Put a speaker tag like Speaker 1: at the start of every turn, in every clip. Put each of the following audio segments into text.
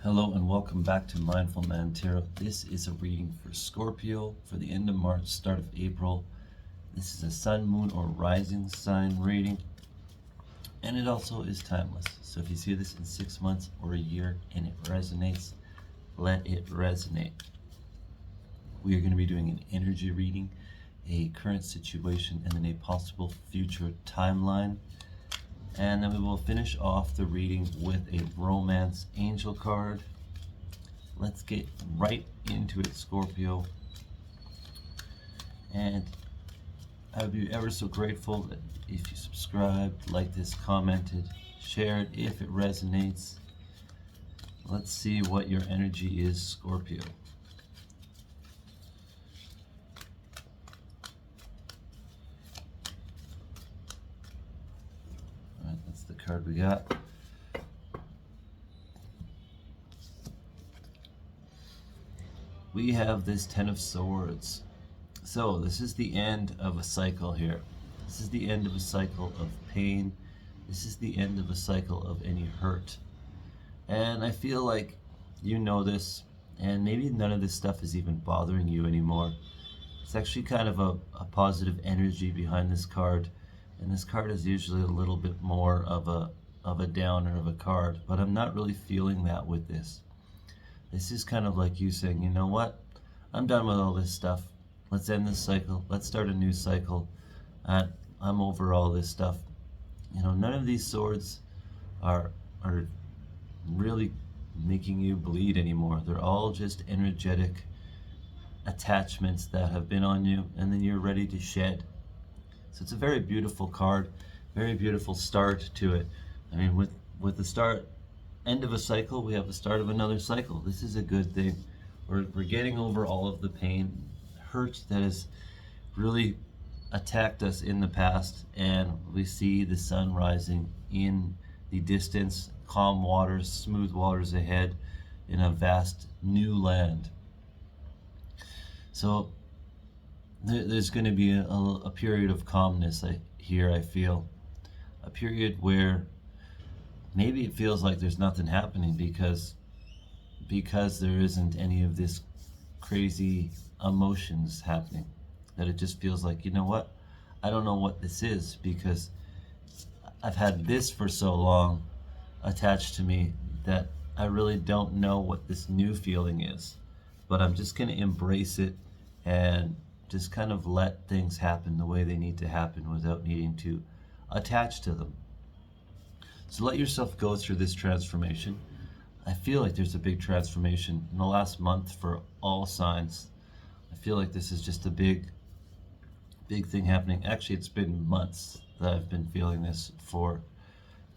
Speaker 1: Hello and welcome back to Mindful Man Tarot. This is a reading for Scorpio for the end of March, start of April. This is a sun, moon, or rising sign reading, and it also is timeless. So if you see this in 6 months or a year and it resonates, let it resonate. We are going to be doing an energy reading, a current situation, and then a possible future timeline. And then we will finish off the reading with a romance angel card. Let's get right into it, Scorpio. And I would be ever so grateful that if you subscribed, liked this, commented, shared if it resonates. Let's see what your energy is, Scorpio. That's the card we got. We have this Ten of Swords. So this is the end of a cycle here. This is the end of a cycle of pain. This is the end of a cycle of any hurt. And I feel like you know this, and maybe none of this stuff is even bothering you anymore. It's actually kind of a positive energy behind this card. And this card is usually a little bit more of a downer of a card, but I'm not really feeling that with this. This is kind of like you saying, you know what? I'm done with all this stuff. Let's end this cycle. Let's start a new cycle. I'm over all this stuff. You know, none of these swords are really making you bleed anymore. They're all just energetic attachments that have been on you, and then you're ready to shed. So it's a very beautiful card, very beautiful start to it. I mean, with the end of a cycle, we have the start of another cycle. This is a good thing. We're getting over all of the pain, hurt that has really attacked us in the past, and we see the sun rising in the distance, calm waters, smooth waters ahead in a vast new land. So there's going to be a period of calmness here, I feel. A period where maybe it feels like there's nothing happening because there isn't any of this crazy emotions happening. That it just feels like, you know what? I don't know what this is because I've had this for so long attached to me that I really don't know what this new feeling is. But I'm just going to embrace it and just kind of let things happen the way they need to happen without needing to attach to them. So let yourself go through this transformation. I feel like there's a big transformation in the last month for all signs. I feel like this is just a big thing happening. Actually, it's been months that I've been feeling this for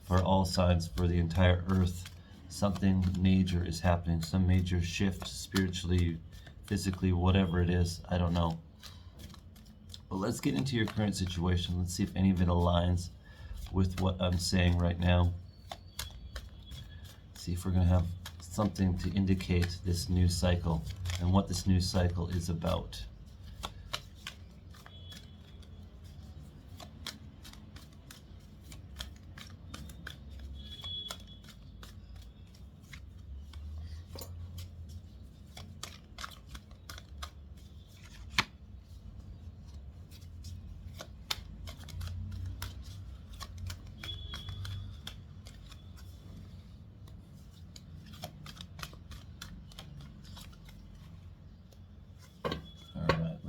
Speaker 1: all signs, for the entire earth. Something major is happening, some major shift spiritually, physically, whatever it is, I don't know. But let's get into your current situation. Let's see if any of it aligns with what I'm saying right now. See if we're going to have something to indicate this new cycle and what this new cycle is about.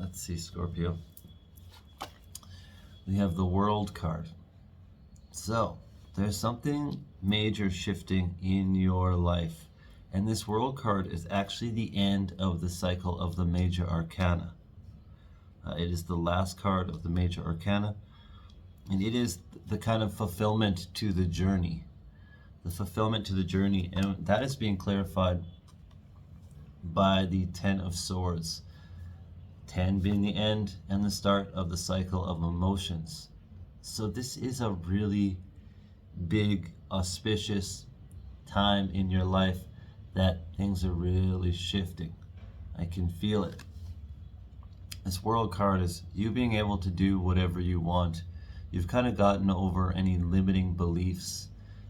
Speaker 1: Let's see, Scorpio. We have the World card. So there's something major shifting in your life, and this World card is actually the end of the cycle of the major arcana. It is the last card of the major arcana, and it is the kind of fulfillment to the journey. The fulfillment to the journey, and that is being clarified by the Ten of Swords. 10 being the end and the start of the cycle of emotions. So this is a really big, auspicious time in your life that things are really shifting. I can feel it. This World card is you being able to do whatever you want. You've kind of gotten over any limiting beliefs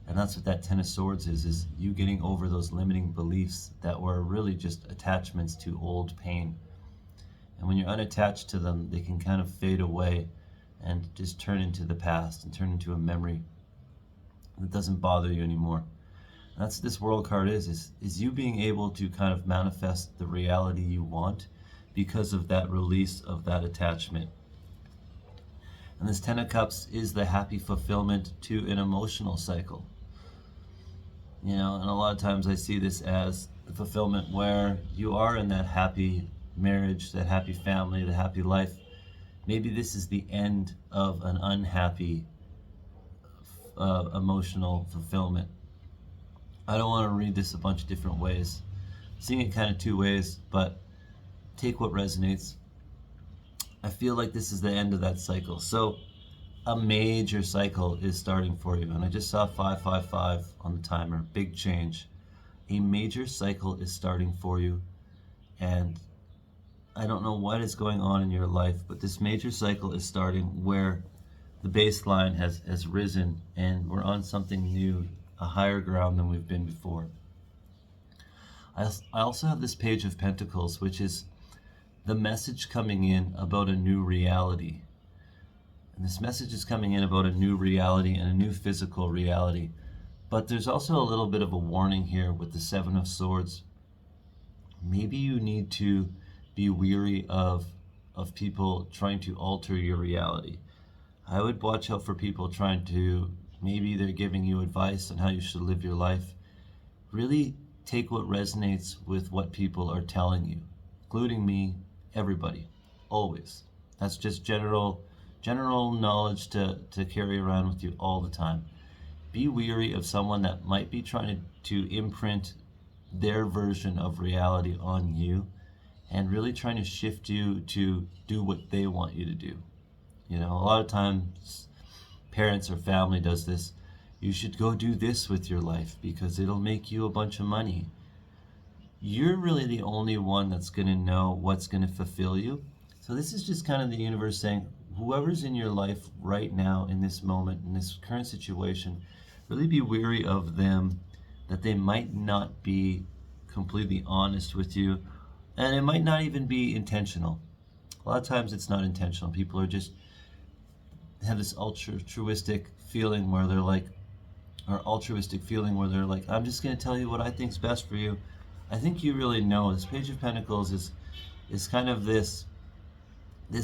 Speaker 1: And that's what that Ten of Swords is you getting over those limiting beliefs that were really just attachments to old pain. And when you're unattached to them, they can kind of fade away and just turn into the past and turn into a memory that doesn't bother you anymore. And that's what this World card is you being able to kind of manifest the reality you want because of that release of that attachment. And this Ten of Cups is the happy fulfillment to an emotional cycle. You know, and a lot of times I see this as the fulfillment where you are in that happy marriage, that happy family, the happy life. Maybe this is the end of an unhappy emotional fulfillment. I don't want to read this a bunch of different ways. I'm seeing it kind of two ways, but take what resonates. I feel like this is the end of that cycle. So a major cycle is starting for you. And I just saw 555 on the timer. Big change. A major cycle is starting for you. And I don't know what is going on in your life, but this major cycle is starting where the baseline has risen and we're on something new, a higher ground than we've been before. I also have this Page of Pentacles, which is the message coming in about a new reality. And this message is coming in about a new reality and a new physical reality. But there's also a little bit of a warning here with the Seven of Swords. Maybe you need to be weary of people trying to alter your reality. I would watch out for people trying to, maybe they're giving you advice on how you should live your life. Really take what resonates with what people are telling you, including me, everybody, always. That's just general knowledge to carry around with you all the time. Be weary of someone that might be trying to imprint their version of reality on you and really trying to shift you to do what they want you to do. You know, a lot of times parents or family does this. You should go do this with your life because it'll make you a bunch of money. You're really the only one that's going to know what's going to fulfill you. So this is just kind of the universe saying, whoever's in your life right now, in this moment, in this current situation, really be wary of them, that they might not be completely honest with you, and it might not even be intentional. A lot of times it's not intentional. People are just have this altruistic feeling where they're like, I'm just going to tell you what I think's best for you. I think you really know. This Page of Pentacles is kind of this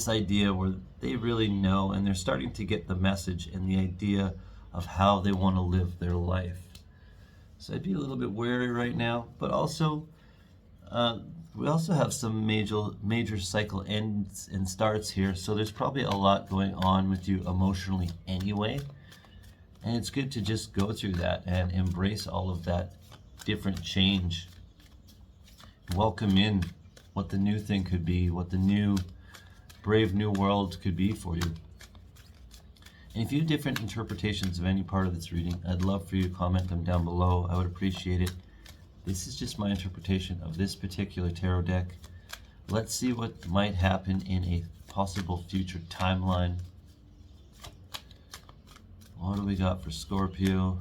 Speaker 1: idea where they really know, and they're starting to get the message and the idea of how they want to live their life. So I'd be a little bit wary right now, but also we also have some major cycle ends and starts here, so there's probably a lot going on with you emotionally anyway, and it's good to just go through that and embrace all of that different change. Welcome in what the new thing could be, what the new brave new world could be for you. And if you have different interpretations of any part of this reading, I'd love for you to comment them down below. I would appreciate it. This is just my interpretation of this particular tarot deck. Let's see what might happen in a possible future timeline. What do we got for Scorpio?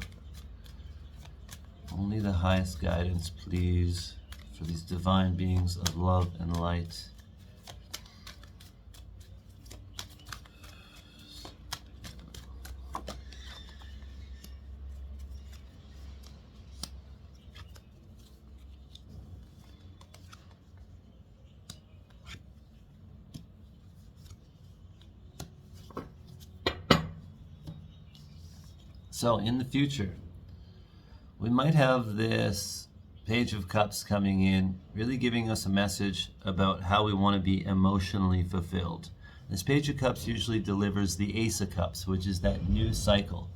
Speaker 1: Only the highest guidance, please, for these divine beings of love and light. So in the future, we might have this Page of Cups coming in, really giving us a message about how we want to be emotionally fulfilled. This Page of Cups usually delivers the Ace of Cups, which is that new cycle.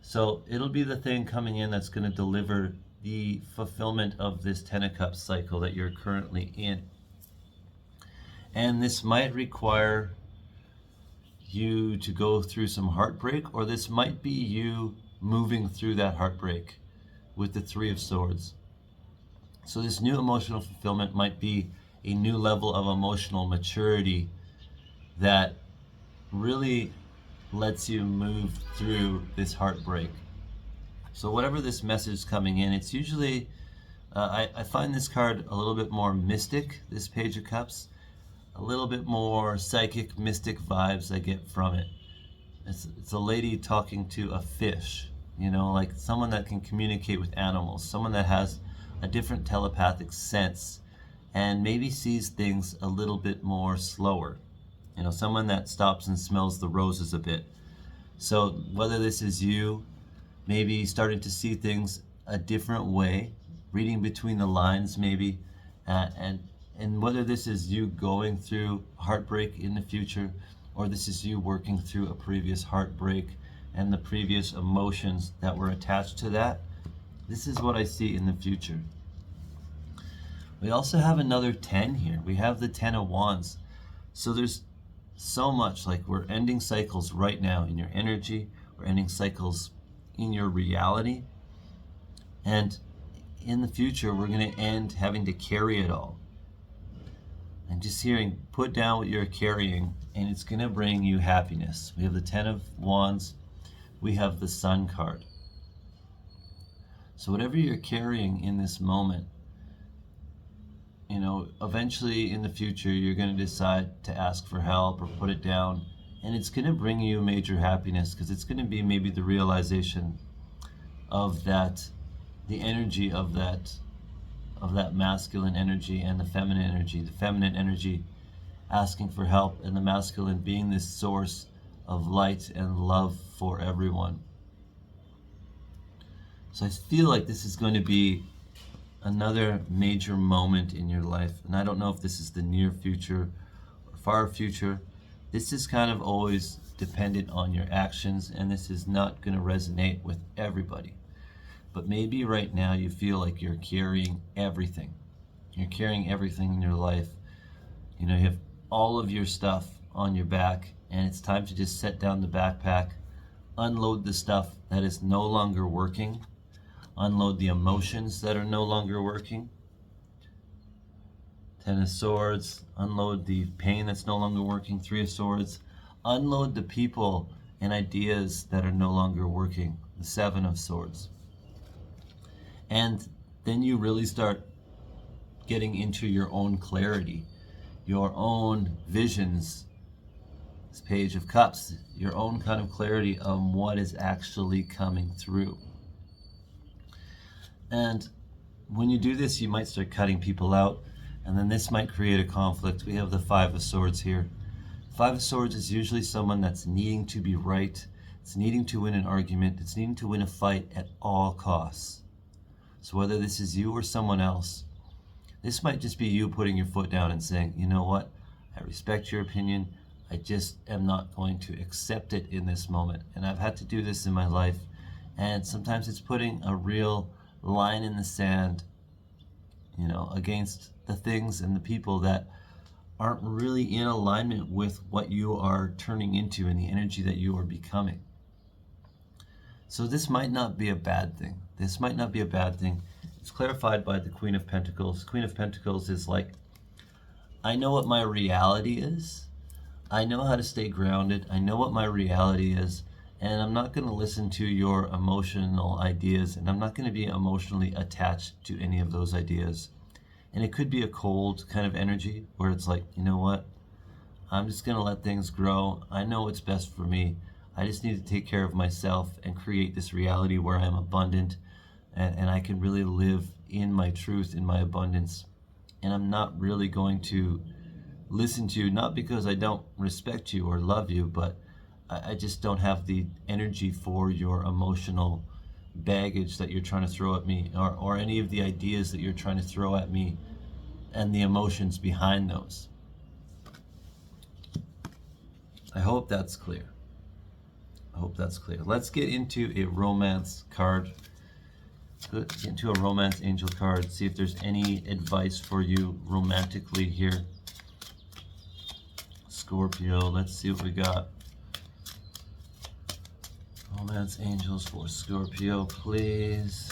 Speaker 1: So it'll be the thing coming in that's going to deliver the fulfillment of this Ten of Cups cycle that you're currently in. And this might require you to go through some heartbreak, or this might be you moving through that heartbreak with the Three of Swords. So this new emotional fulfillment might be a new level of emotional maturity that really lets you move through this heartbreak. So whatever this message is coming in, it's usually, I find this card a little bit more mystic, this Page of Cups, a little bit more psychic, mystic vibes I get from it. It's a lady talking to a fish, you know, like someone that can communicate with animals, someone that has a different telepathic sense and maybe sees things a little bit more slower. You know, someone that stops and smells the roses a bit. So whether this is you maybe starting to see things a different way, reading between the lines maybe, and whether this is you going through heartbreak in the future, or this is you working through a previous heartbreak and the previous emotions that were attached to that, this is what I see in the future. We also have another 10 here. We have the 10 of Wands. So there's so much, like we're ending cycles right now in your energy, we're ending cycles in your reality, and in the future we're going to end having to carry it all. And just hearing, put down what you're carrying and it's going to bring you happiness. We have the 10 of Wands, we have the Sun card. So whatever you're carrying in this moment, you know, eventually in the future you're going to decide to ask for help or put it down, and it's going to bring you major happiness, because it's going to be maybe the realization of that, the energy of that masculine energy and the feminine energy asking for help, and the masculine being this source of light and love for everyone. So I feel like this is going to be another major moment in your life, and I don't know if this is the near future or far future. This is kind of always dependent on your actions, and this is not going to resonate with everybody. But maybe right now you feel like you're carrying everything. You're carrying everything in your life. You know, you have all of your stuff on your back, and it's time to just set down the backpack, unload the stuff that is no longer working, unload the emotions that are no longer working. 10 of Swords, unload the pain that's no longer working. 3 of Swords, unload the people and ideas that are no longer working. The 7 of Swords. And then you really start getting into your own clarity, your own visions. This Page of Cups, your own kind of clarity on what is actually coming through. And when you do this, you might start cutting people out, and then this might create a conflict. We have the 5 of Swords here. 5 of Swords is usually someone that's needing to be right. It's needing to win an argument. It's needing to win a fight at all costs. So whether this is you or someone else, this might just be you putting your foot down and saying, you know what, I respect your opinion. I just am not going to accept it in this moment. And I've had to do this in my life. And sometimes it's putting a real line in the sand, you know, against the things and the people that aren't really in alignment with what you are turning into and the energy that you are becoming. So this might not be a bad thing. This might not be a bad thing. It's clarified by the Queen of Pentacles. Queen of Pentacles is like, I know what my reality is. I know how to stay grounded. I know what my reality is. And I'm not going to listen to your emotional ideas, and I'm not going to be emotionally attached to any of those ideas. And it could be a cold kind of energy where it's like, you know what? I'm just going to let things grow. I know what's best for me. I just need to take care of myself and create this reality where I'm abundant, and I can really live in my truth, in my abundance. And I'm not really going to listen to you, not because I don't respect you or love you, but I just don't have the energy for your emotional baggage that you're trying to throw at me, or any of the ideas that you're trying to throw at me and the emotions behind those. I hope that's clear. I hope that's clear. Let's get into a romance card. Let's get into a romance angel card, see if there's any advice for you romantically here. Scorpio, let's see what we got. Romance angels for Scorpio, please.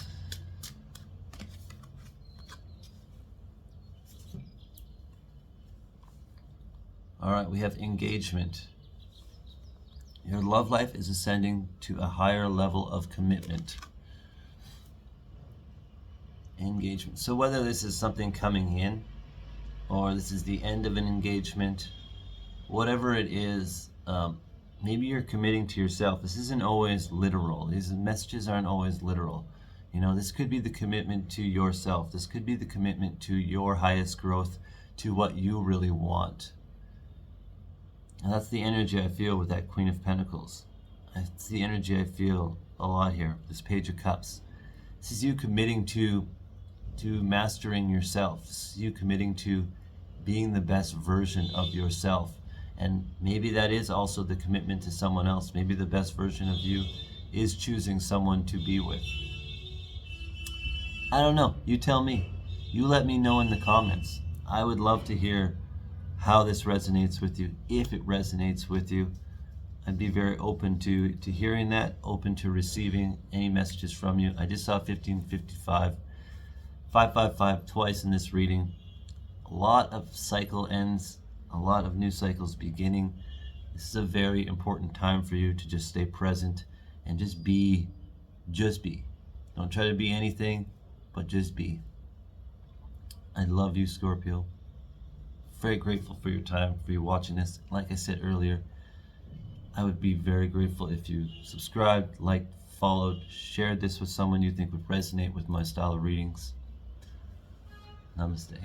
Speaker 1: All right, we have engagement. Your love life is ascending to a higher level of commitment. engagement. So whether this is something coming in or this is the end of an engagement, whatever it is, maybe you're committing to yourself. This isn't always literal. These messages aren't always literal. This could be the commitment to yourself. This could be the commitment to your highest growth, to what you really want. And that's the energy I feel with that Queen of Pentacles. It's the energy I feel a lot here, this Page of Cups. This is you committing to mastering yourself. This is you committing to being the best version of yourself. And maybe that is also the commitment to someone else. Maybe the best version of you is choosing someone to be with. I don't know. You tell me. You let me know in the comments. I would love to hear how this resonates with you, if it resonates with you. I'd be very open to hearing that, open to receiving any messages from you. I just saw 1555, 555 twice in this reading. A lot of cycle ends, a lot of new cycles beginning. This is a very important time for you to just stay present and just be. Don't try to be anything, but just be. I love you, Scorpio. Very grateful for your time, for you watching this. Like I said earlier, I would be very grateful if you subscribed, liked, followed, shared this with someone you think would resonate with my style of readings. Namaste.